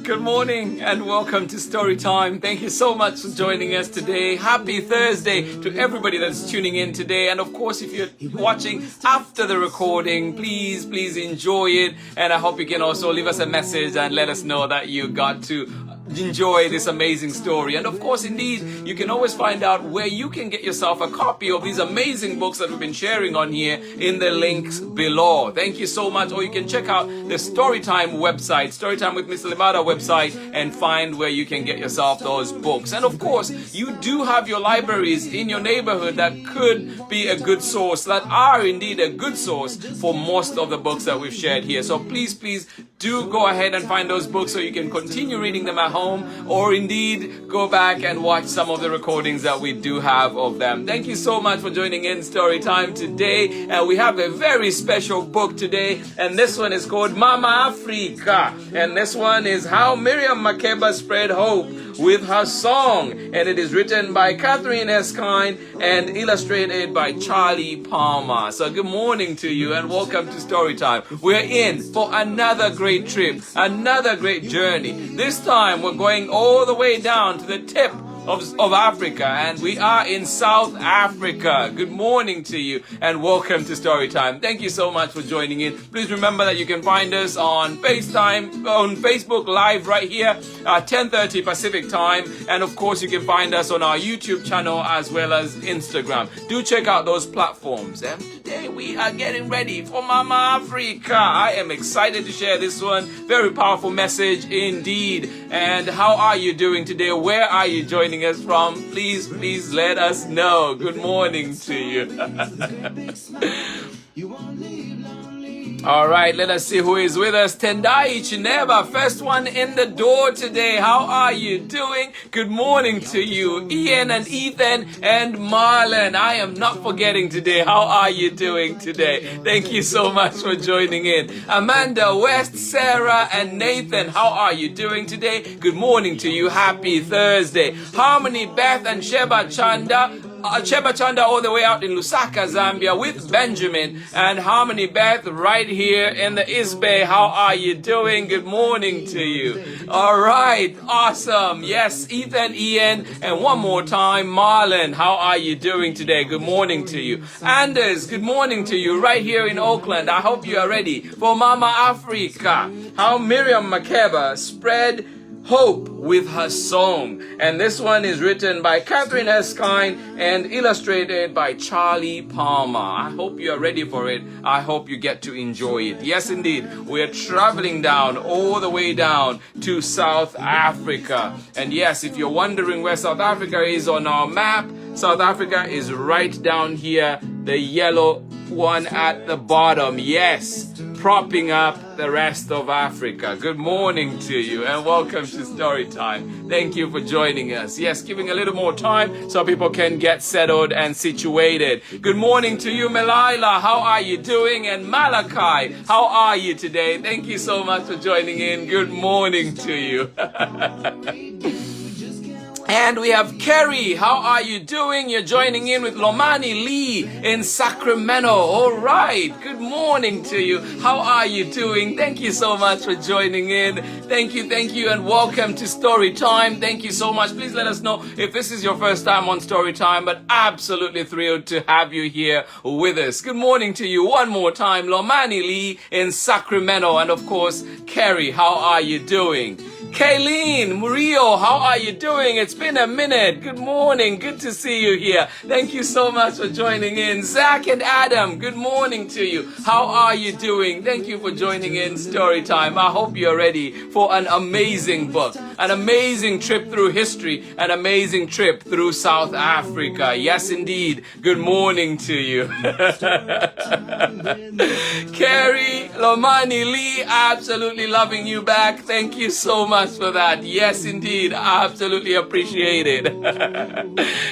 Good morning and welcome to Story Time. Thank you so much for joining us today. Happy Thursday to everybody that's tuning in today. And of course, if you're watching after the recording, please enjoy it. And I hope you can also leave us a message and let us know that you got to enjoy this amazing story. And of course, indeed, you can always find out where you can get yourself a copy of these amazing books that we've been sharing on here in the links below. Thank you so much. Or you can check out the Storytime website, Storytime with Mr. Limada website, and find where you can get yourself those books. And of course, you do have your libraries in your neighborhood that could be a good source, that are indeed a good source for most of the books that we've shared here. So please do go ahead and find those books so you can continue reading them at home, or indeed go back and watch some of the recordings that we do have of them. Thank you so much for joining in Story Time today. And we have a very special book today, and this one is called Mama Africa, and this one is How Miriam Makeba Spread Hope with Her Song, and it is written by Katherine, Erskine, and illustrated by Charly Palmer. So good morning to you and welcome to Story Time. We're in for another great trip, another great journey. This time we're going all the way down to the tip of Africa, and we are in South Africa. Good morning to you and welcome to Story Time. Thank you so much for joining in. Please remember that you can find us on Facebook Live right here at 10:30 Pacific time, and of course you can find us on our YouTube channel as well as Instagram. Do check out those platforms. And today we are getting ready for Mama Africa. I am excited to share this one. Very powerful message indeed. And how are you doing today? Where are you joining us from? Please let us know. Good morning to you. All right, let us see who is with us. Tendai Chineba, first one in the door today. How are you doing? Good morning to you. Ian and Ethan and Marlon. I am not forgetting today. How are you doing today? Thank you so much for joining in. Amanda, West, Sarah, and Nathan. How are you doing today? Good morning to you. Happy Thursday. Harmony, Beth, and Sheba Chanda all the way out in Lusaka, Zambia with Benjamin, and Harmony Beth right here in the East Bay. How are you doing? Good morning to you. All right, awesome. Yes, Ethan, Ian, and one more time, Marlon. How are you doing today? Good morning to you. Anders, good morning to you right here in Oakland. I hope you are ready for Mama Africa. How Miriam Makeba spread hope with her song, and this one is written by Katherine, Erskine, and illustrated by Charly Palmer. I hope you are ready for it. I hope you get to enjoy it. Yes, indeed, we are traveling down, all the way down to South Africa. And yes, if you're wondering where South Africa is on our map, South Africa is right down here, the yellow one at the bottom. Yes, propping up the rest of Africa. Good morning to you and welcome to Story Time. Thank you for joining us. Yes, giving a little more time so people can get settled and situated. Good morning to you, Melila. How are you doing? And Malachi, how are you today? Thank you so much for joining in. Good morning to you. And we have Kerry. How are you doing? You're joining in with Lomani Lee in Sacramento. All right. Good morning to you. How are you doing? Thank you so much for joining in. Thank you, and welcome to Story Time. Thank you so much. Please let us know if this is your first time on Story Time, but absolutely thrilled to have you here with us. Good morning to you one more time. Lomani Lee in Sacramento. And of course, Kerry, how are you doing? Kayleen, Murillo, how are you doing? It's been a minute. Good morning. Good to see you here. Thank you so much for joining in. Zach and Adam, good morning to you. How are you doing? Thank you for joining in Story Time. I hope you're ready for an amazing book, an amazing trip through history, an amazing trip through South Africa. Yes, indeed. Good morning to you. Carrie, Lomani Lee, absolutely loving you back. Thank you so much for that. Yes, indeed. I absolutely appreciate it.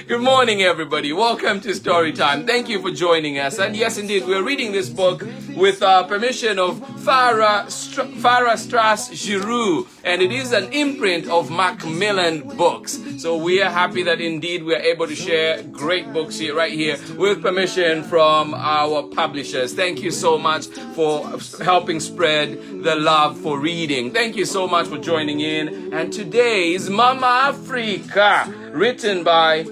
Good morning, everybody. Welcome to Story Time. Thank you for joining us. And yes, indeed, we're reading this book with permission of Farrar, Strauss, Giroux. And it is an imprint imprint of Macmillan books. So we are happy that indeed we are able to share great books here, right here, with permission from our publishers. Thank you so much for helping spread the love for reading. Thank you so much for joining in. And today is Mama Africa, written by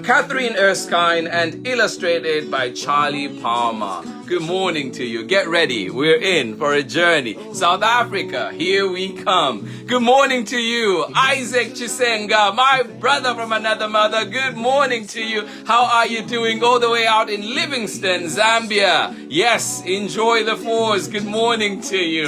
Katherine, Erskine, and illustrated by Charly Palmer. Good morning to you. Get ready. We're in for a journey. South Africa, here we come. Good morning to you, Isaac Chisenga, my brother from another mother. Good morning to you. How are you doing all the way out in Livingstone, Zambia? Yes, enjoy the fours. Good morning to you.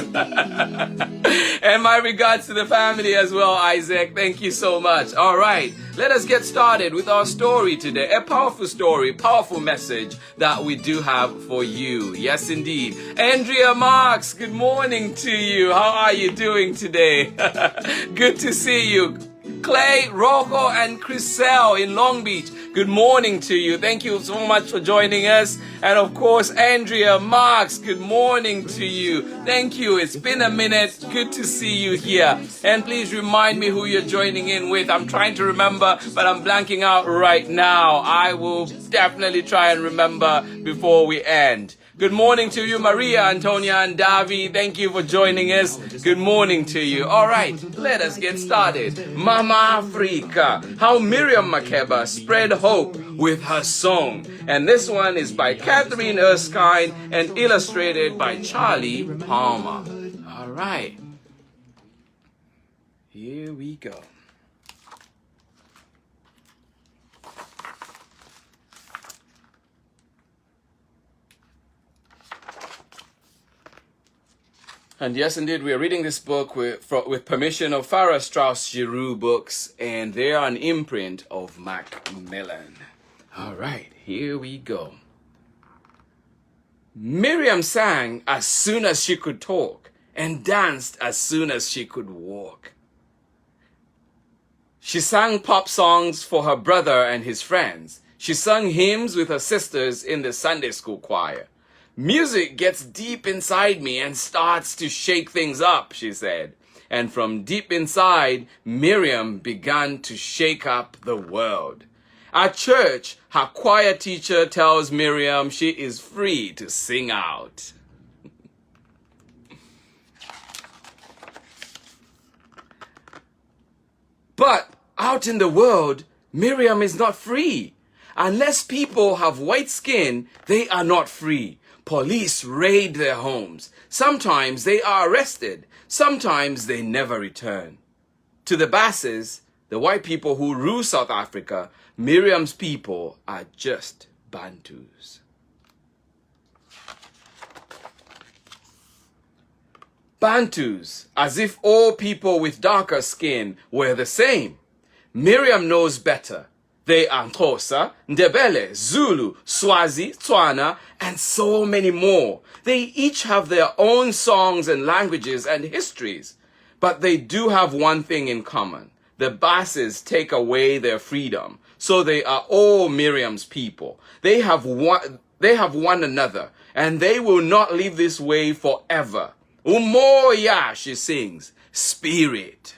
And my regards to the family as well, Isaac. Thank you so much. All right, let us get started with our story today. A powerful story, powerful message that we do have for you. Yes, indeed. Andrea Marks, good morning to you. How are you doing today? Good to see you. Clay, Rocco, and Chriselle in Long Beach, good morning to you. Thank you so much for joining us. And of course, Andrea Marks, good morning to you. Thank you. It's been a minute. Good to see you here. And please remind me who you're joining in with. I'm trying to remember, but I'm blanking out right now. I will definitely try and remember before we end. Good morning to you, Maria, Antonia, and Davi. Thank you for joining us. Good morning to you. All right, let us get started. Mama Africa, how Miriam Makeba spread hope with her song. And this one is by Katherine, Erskine, and illustrated by Charly Palmer. All right, here we go. And yes, indeed, we are reading this book with permission of Farrar, Strauss, Giroux books, and they are an imprint of Macmillan. All right, here we go. Miriam sang as soon as she could talk and danced as soon as she could walk. She sang pop songs for her brother and his friends. She sang hymns with her sisters in the Sunday school choir. Music gets deep inside me and starts to shake things up, she said. And from deep inside, Miriam began to shake up the world. At church, her choir teacher tells Miriam she is free to sing out. But out in the world, Miriam is not free. Unless people have white skin, they are not free. Police raid their homes. Sometimes they are arrested. Sometimes they never return. To the Basses, the white people who rule South Africa, Miriam's people are just Bantus. Bantus, as if all people with darker skin were the same. Miriam knows better. They are Xhosa, Ndebele, Zulu, Swazi, Tswana, and so many more. They each have their own songs and languages and histories. But they do have one thing in common. The Basses take away their freedom. So they are all Miriam's people. They have one another, and they will not live this way forever. Umoya, she sings, spirit.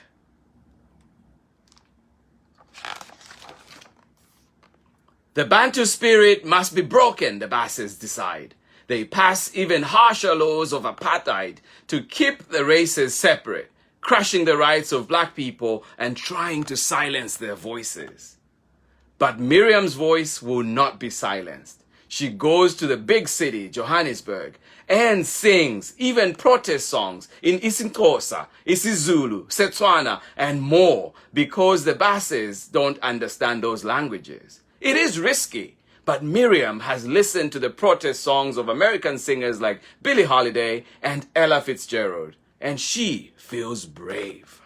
The Bantu spirit must be broken, the Basses decide. They pass even harsher laws of apartheid to keep the races separate, crushing the rights of black people and trying to silence their voices. But Miriam's voice will not be silenced. She goes to the big city, Johannesburg, and sings even protest songs in isiXhosa, isiZulu, Setswana, and more because the Basses don't understand those languages. It is risky, but Miriam has listened to the protest songs of American singers like Billie Holiday and Ella Fitzgerald, and she feels brave.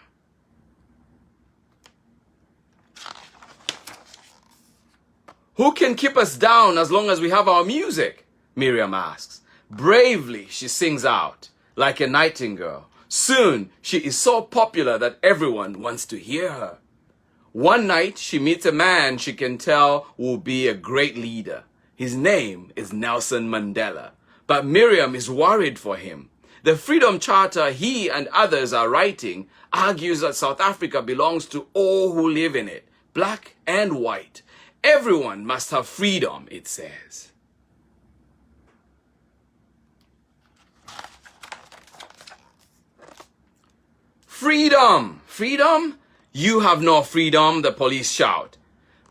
Who can keep us down as long as we have our music? Miriam asks. Bravely, she sings out, like a nightingale. Soon, she is so popular that everyone wants to hear her. One night, she meets a man she can tell will be a great leader. His name is Nelson Mandela. But Miriam is worried for him. The Freedom Charter he and others are writing argues that South Africa belongs to all who live in it, black and white. Everyone must have freedom, it says. Freedom! Freedom? You have no freedom, the police shout.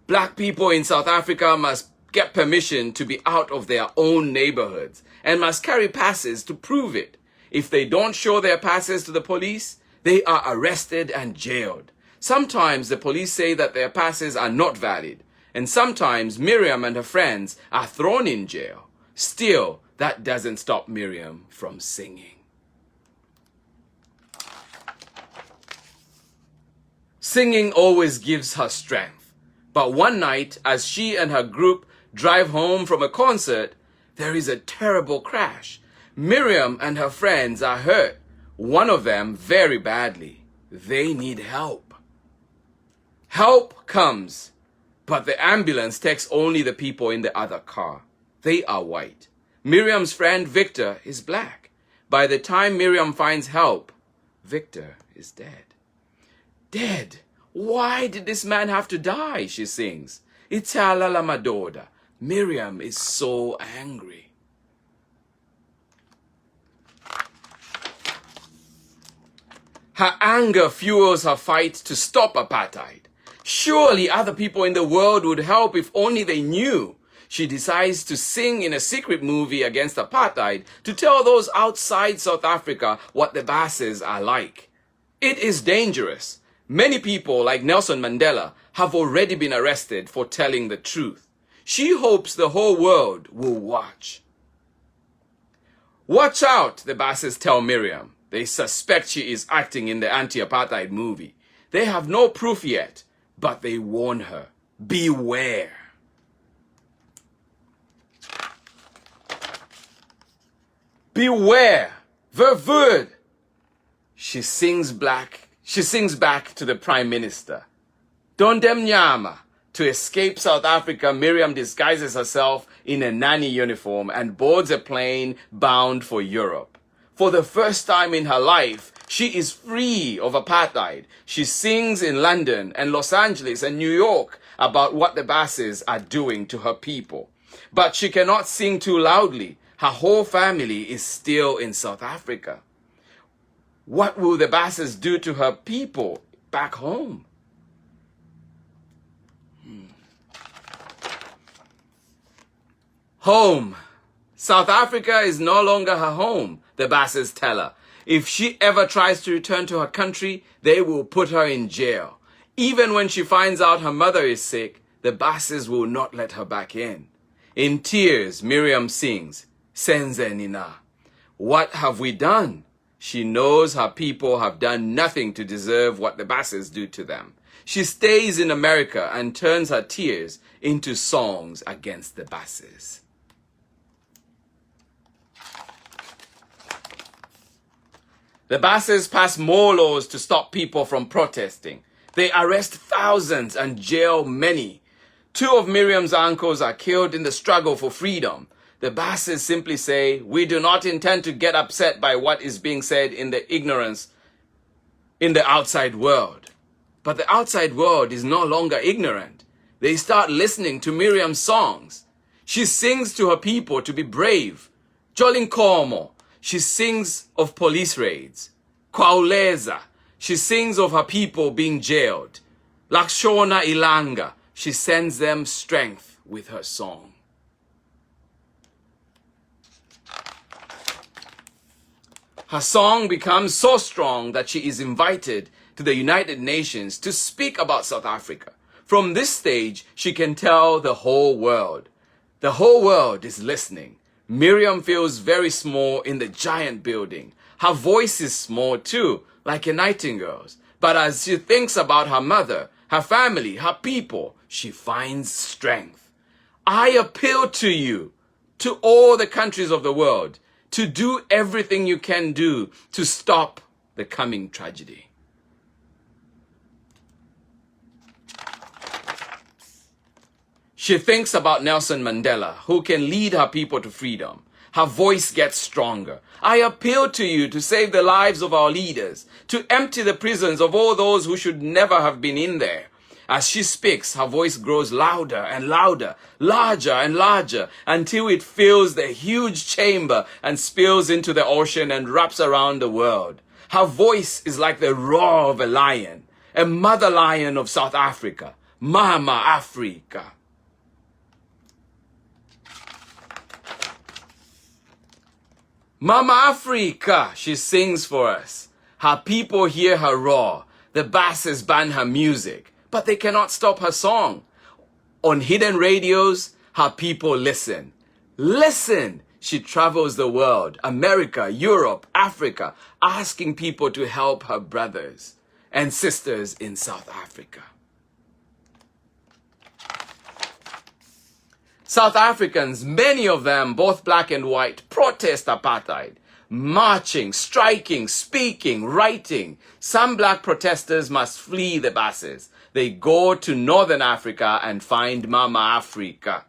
Black people in South Africa must get permission to be out of their own neighborhoods and must carry passes to prove it. If they don't show their passes to the police, they are arrested and jailed. Sometimes the police say that their passes are not valid, and sometimes Miriam and her friends are thrown in jail. Still, that doesn't stop Miriam from singing. Singing always gives her strength. But one night, as she and her group drive home from a concert, there is a terrible crash. Miriam and her friends are hurt, one of them very badly. They need help. Help comes, but the ambulance takes only the people in the other car. They are white. Miriam's friend Victor is black. By the time Miriam finds help, Victor is dead. Dead. Why did this man have to die? She sings. Itala la Madoda. Miriam is so angry. Her anger fuels her fight to stop apartheid. Surely other people in the world would help if only they knew. She decides to sing in a secret movie against apartheid to tell those outside South Africa what the basses are like. It is dangerous. Many people, like Nelson Mandela, have already been arrested for telling the truth. She hopes the whole world will watch. Watch out, the basses tell Miriam. They suspect she is acting in the anti-apartheid movie. They have no proof yet, but they warn her. Beware. Beware. Verwoerd. She sings back to the Prime Minister. Dondemnyama. To escape South Africa, Miriam disguises herself in a nanny uniform and boards a plane bound for Europe. For the first time in her life, she is free of apartheid. She sings in London and Los Angeles and New York about what the basses are doing to her people. But she cannot sing too loudly. Her whole family is still in South Africa. What will the basses do to her people back home? Home. South Africa is no longer her home, the basses tell her. If she ever tries to return to her country, they will put her in jail. Even when she finds out her mother is sick, the basses will not let her back in. In tears, Miriam sings, Senze Nina. What have we done? She knows her people have done nothing to deserve what the basses do to them. She stays in America and turns her tears into songs against the basses. The basses pass more laws to stop people from protesting. They arrest thousands and jail many. 2 of Miriam's uncles are killed in the struggle for freedom. The basses simply say, we do not intend to get upset by what is being said in the ignorance in the outside world. But the outside world is no longer ignorant. They start listening to Miriam's songs. She sings to her people to be brave. Jolinkomo. She sings of police raids. Kwauleza. She sings of her people being jailed. Lakshona Ilanga. She sends them strength with her song. Her song becomes so strong that she is invited to the United Nations to speak about South Africa. From this stage, she can tell the whole world. The whole world is listening. Miriam feels very small in the giant building. Her voice is small too, like a nightingale's. But as she thinks about her mother, her family, her people, she finds strength. I appeal to you, to all the countries of the world, to do everything you can do to stop the coming tragedy. She thinks about Nelson Mandela, who can lead her people to freedom. her voice gets stronger. I appeal to you to save the lives of our leaders, to empty the prisons of all those who should never have been in there. As she speaks, her voice grows louder and louder, larger and larger, until it fills the huge chamber and spills into the ocean and wraps around the world. Her voice is like the roar of a lion, a mother lion of South Africa, Mama Africa. Mama Africa, she sings for us. Her people hear her roar. The basses ban her music, but they cannot stop her song. On hidden radios, her people listen. Listen! She travels the world, America, Europe, Africa, asking people to help her brothers and sisters in South Africa. South Africans, many of them, both black and white, protest apartheid, marching, striking, speaking, writing. Some black protesters must flee the basses. They go to Northern Africa and find Mama Africa.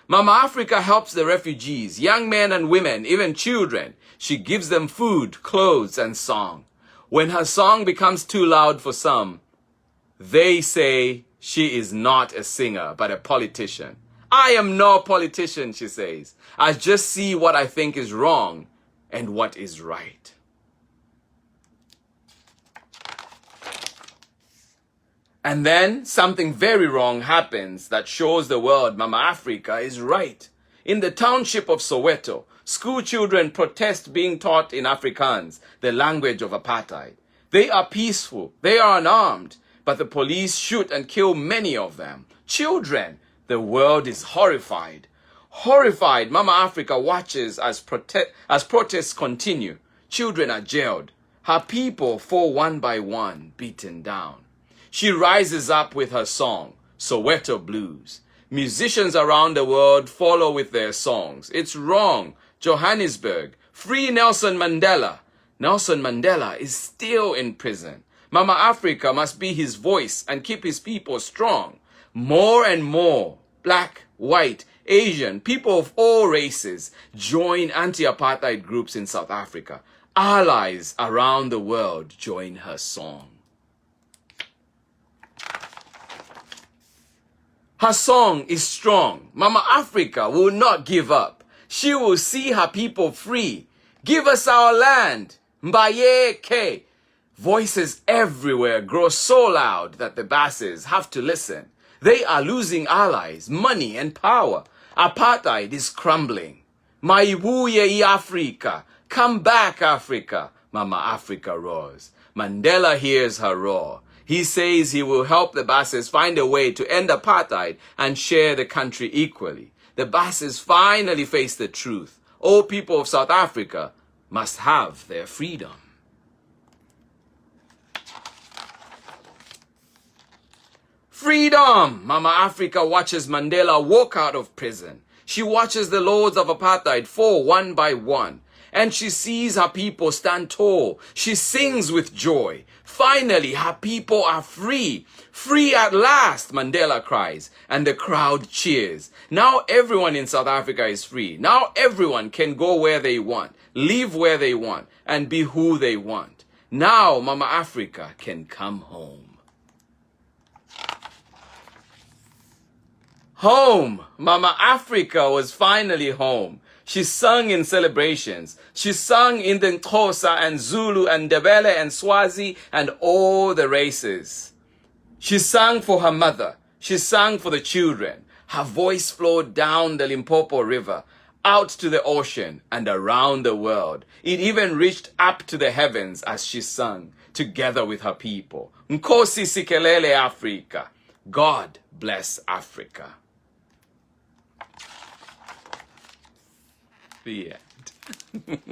Mama Africa helps the refugees, young men and women, even children. She gives them food, clothes, and song. When her song becomes too loud for some, they say she is not a singer, but a politician. I am no politician, she says. I just see what I think is wrong and what is right. And then something very wrong happens that shows the world Mama Africa is right. In the township of Soweto, school children protest being taught in Afrikaans, the language of apartheid. They are peaceful, they are unarmed, but the police shoot and kill many of them. Children, the world is horrified. Horrified, Mama Africa watches as protests continue. Children are jailed. Her people fall one by one, beaten down. She rises up with her song, Soweto Blues. Musicians around the world follow with their songs. It's wrong. Johannesburg. Free Nelson Mandela. Nelson Mandela is still in prison. Mama Africa must be his voice and keep his people strong. More and more, black, white, Asian, people of all races join anti-apartheid groups in South Africa. Allies around the world join her song. Her song is strong. Mama Africa will not give up. She will see her people free. Give us our land. Mbayeke. Voices everywhere grow so loud that the basses have to listen. They are losing allies, money, and power. Apartheid is crumbling. Maibuye Africa. Come back, Africa. Mama Africa roars. Mandela hears her roar. He says he will help the basses find a way to end apartheid and share the country equally. The basses finally face the truth. All people of South Africa must have their freedom. Freedom! Mama Africa watches Mandela walk out of prison. She watches the lords of apartheid fall one by one. And she sees her people stand tall. She sings with joy. Finally, her people are free. Free at last, Mandela cries. And the crowd cheers. Now everyone in South Africa is free. Now everyone can go where they want, live where they want, and be who they want. Now Mama Africa can come home. Home! Mama Africa was finally home. She sung in celebrations. She sung in the Xhosa and Zulu and Ndebele and Swazi and all the races. She sang for her mother. She sang for the children. Her voice flowed down the Limpopo River, out to the ocean and around the world. It even reached up to the heavens as she sang, together with her people. Nkosi Sikelele Africa. God bless Africa. The end.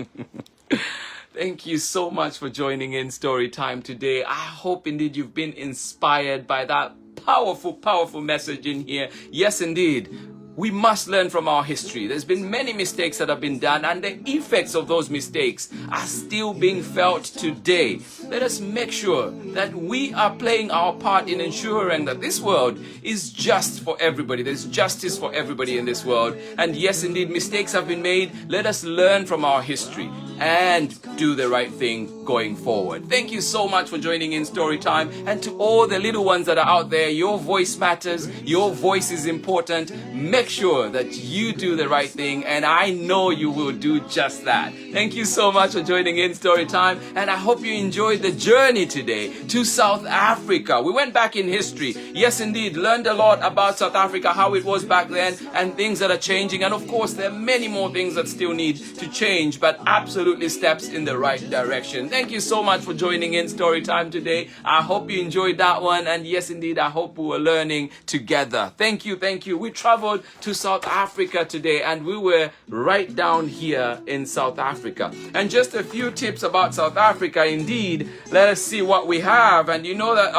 Thank you so much for joining in Story Time today. I hope indeed you've been inspired by that powerful, powerful message in here. Yes, indeed. we must learn from our history. There's been many mistakes that have been done, and the effects of those mistakes are still being felt today. Let us make sure that we are playing our part in ensuring that this world is just for everybody. There's justice for everybody in this world. And yes, indeed, mistakes have been made. Let us learn from our history and do the right thing going forward. Thank you so much for joining in Storytime. And to all the little ones that are out there, your voice matters. Your voice is important. Make sure that you do the right thing, and I know you will do just that. Thank you so much for joining in Storytime, and I hope you enjoyed the journey today to South Africa. We went back in history. Yes, indeed, learned a lot about South Africa, how it was back then, and things that are changing. And of course, there are many more things that still need to change, but absolutely steps in the right direction. Thank you so much for joining in Storytime today. I hope you enjoyed that one, and yes, indeed, I hope we were learning together. Thank you, thank you. We traveled to South Africa today, and we were right down here in South Africa. And just a few tips about South Africa. Indeed, let us see what we have. And you know that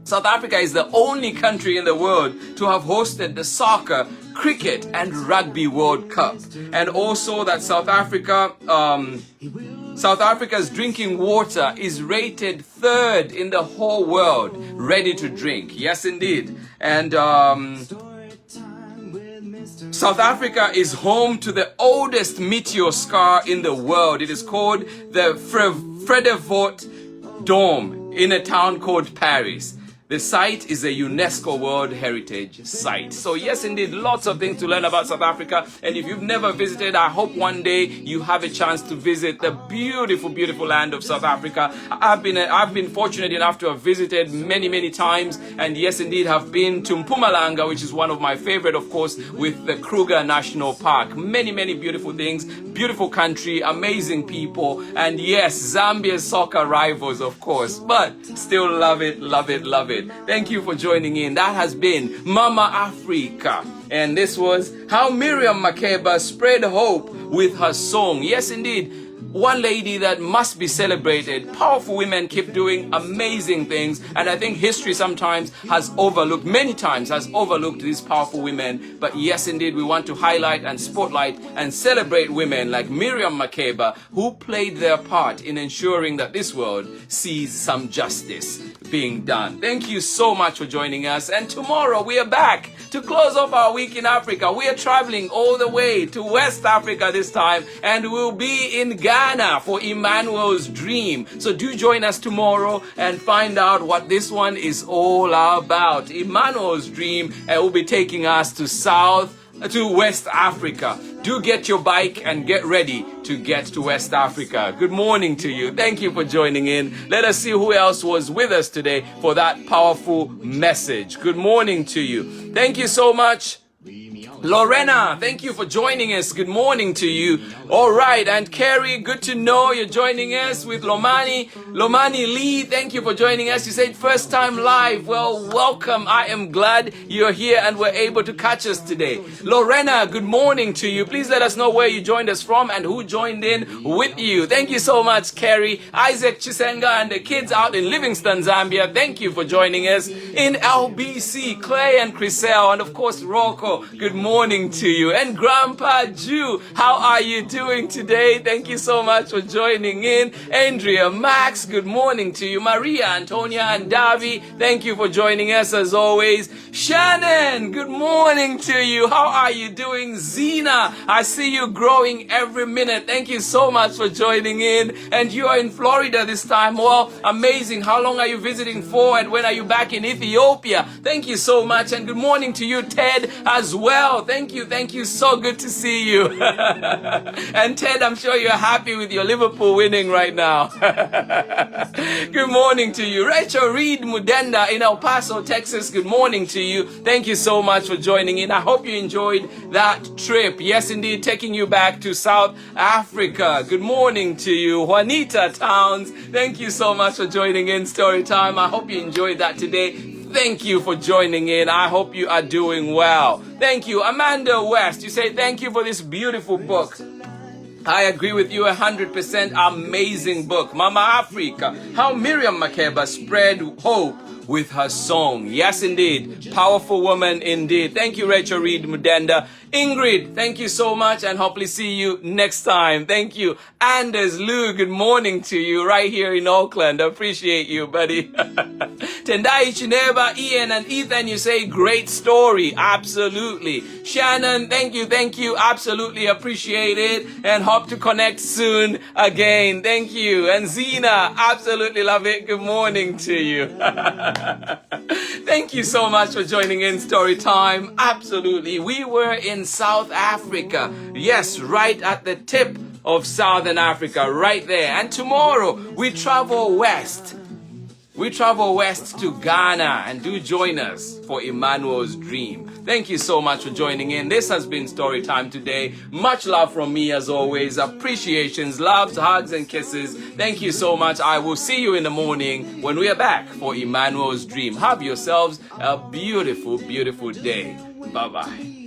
South Africa is the only country in the world to have hosted the soccer, cricket and rugby World Cup. And also that South Africa's drinking water is rated 3rd in the whole world, ready to drink. Yes, indeed. And South Africa is home to the oldest meteor scar in the world. It is called the Vredefort Dome in a town called Paris. The site is a UNESCO World Heritage Site. So yes, indeed, lots of things to learn about South Africa. And if you've never visited, I hope one day you have a chance to visit the beautiful, beautiful land of South Africa. I've been fortunate enough to have visited many times. And yes, indeed, have been to Mpumalanga, which is one of my favorite, of course, with the Kruger National Park. Many beautiful things, beautiful country, amazing people. And yes, Zambia's soccer rivals, of course, but still love it. Thank you for joining in. That has been Mama Africa. And this was how Miriam Makeba spread hope with her song. Yes, indeed. One lady that must be celebrated. Powerful women keep doing amazing things. And I think history sometimes has overlooked, many times has overlooked these powerful women. But yes, indeed, we want to highlight and spotlight and celebrate women like Miriam Makeba, who played their part in ensuring that this world sees some justice being done. Thank you so much for joining us. And tomorrow we are back to close off our week in Africa. We are traveling all the way to West Africa this time, and we'll be in Ghana for Emmanuel's Dream. So do join us tomorrow and find out what this one is all about. Emmanuel's Dream will be taking us to West Africa. Do get your bike and get ready to get to West Africa. Good morning to you. Thank you for joining in. Let us see who else was with us today for that powerful message. Good morning to you. Thank you so much. Lorena, thank you for joining us. Good morning to you. All right. And Carrie, good to know you're joining us with Lomani. Lomani Lee, thank you for joining us. You said first time live. Well, welcome. I am glad you're here and were able to catch us today. Lorena, good morning to you. Please let us know where you joined us from and who joined in with you. Thank you so much, Carrie. Isaac Chisenga and the kids out in Livingston, Zambia. Thank you for joining us. In LBC, Clay and Chriselle, and of course, Rocco. Good morning to you. And Grandpa Jew, how are you doing today? Thank you so much for joining in. Andrea, Max, good morning to you. Maria, Antonia, and Davi, thank you for joining us as always. Shannon, good morning to you. How are you doing? Zena, I see you growing every minute. Thank you so much for joining in. And you are in Florida this time. Well, amazing. How long are you visiting for? And when are you back in Ethiopia? Thank you so much. And good morning to you, Ted, as well. Thank you. So good to see you. And Ted, I'm sure you're happy with your Liverpool winning right now. Good morning to you. Rachel Reed Mudenda in El Paso, Texas. Good morning to you. Thank you so much for joining in. I hope you enjoyed that trip. Yes, indeed, taking you back to South Africa. Good morning to you. Juanita Towns, thank you so much for joining in Storytime. I hope you enjoyed that today. Thank you for joining in. I hope you are doing well. Thank you. Amanda West, you say thank you for this beautiful book. I agree with you 100%. Amazing book. Mama Africa, how Miriam Makeba spread hope with her song. Yes, indeed. Powerful woman indeed. Thank you, Rachel Reed Mudenda. Ingrid, thank you so much, and hopefully see you next time. Thank you. Anders Lou, good morning to you right here in Auckland. I appreciate you, buddy. Tendai Chineba, Ian and Ethan, you say great story. Absolutely. Shannon, thank you. Absolutely appreciate it, and hope to connect soon again. Thank you. And Zena, absolutely love it. Good morning to you. Thank you so much for joining in Story Time. Absolutely. We were in South Africa. Yes, right at the tip of Southern Africa, right there. And tomorrow we travel west. We travel west to Ghana, and do join us for Emmanuel's Dream. Thank you so much for joining in. This has been Story Time today. Much love from me as always. Appreciations, loves, hugs and kisses. Thank you so much. I will see you in the morning when we are back for Emmanuel's Dream. Have yourselves a beautiful, beautiful day. Bye-bye.